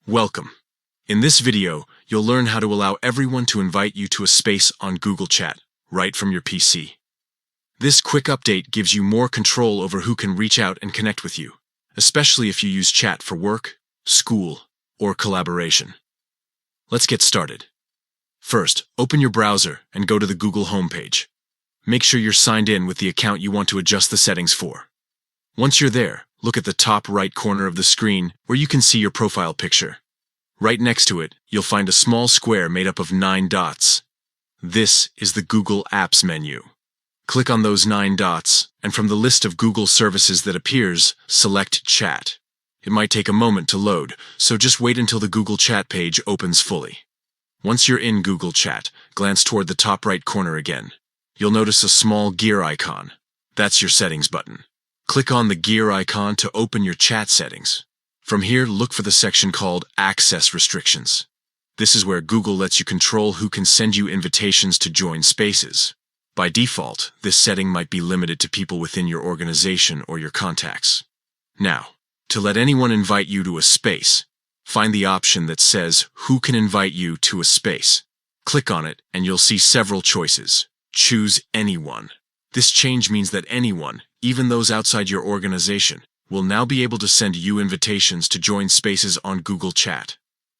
Welcome. In this video, you'll learn how to allow everyone to invite you to a space on Google Chat, right from your PC. This quick update gives you more control over who can reach out and connect with you, especially if you use chat for work, school, or collaboration. Let's get started. First, open your browser and go to the Google homepage. Make sure you're signed in with the account you want to adjust the settings for. Once you're there, look at the top right corner of the screen where you can see your profile picture. Right next to it, you'll find a small square made up of 9 dots. This is the Google Apps menu. Click on those 9 dots, and from the list of Google services that appears, select Chat. It might take a moment to load, so just wait until the Google Chat page opens fully. Once you're in Google Chat, glance toward the top right corner again. You'll notice a small gear icon. That's your settings button. Click on the gear icon to open your chat settings. From here, look for the section called Access Restrictions. This is where Google lets you control who can send you invitations to join spaces. By default, this setting might be limited to people within your organization or your contacts. Now, to let anyone invite you to a space, find the option that says Who can invite you to a space. Click on it and you'll see several choices. Choose Anyone. This change means that anyone, even those outside your organization, will now be able to send you invitations to join spaces on Google Chat.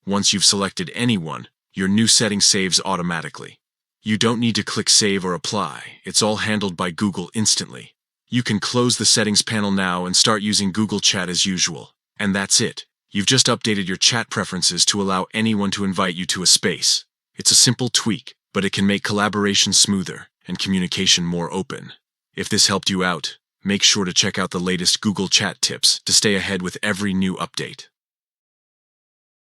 Once you've selected Anyone, your new setting saves automatically. You don't need to click Save or Apply. It's all handled by Google instantly. You can close the settings panel now and start using Google Chat as usual. And that's it. You've just updated your chat preferences to allow anyone to invite you to a space. It's a simple tweak, but it can make collaboration smoother and communication more open. If this helped you out, make sure to check out the latest Google Chat tips to stay ahead with every new update.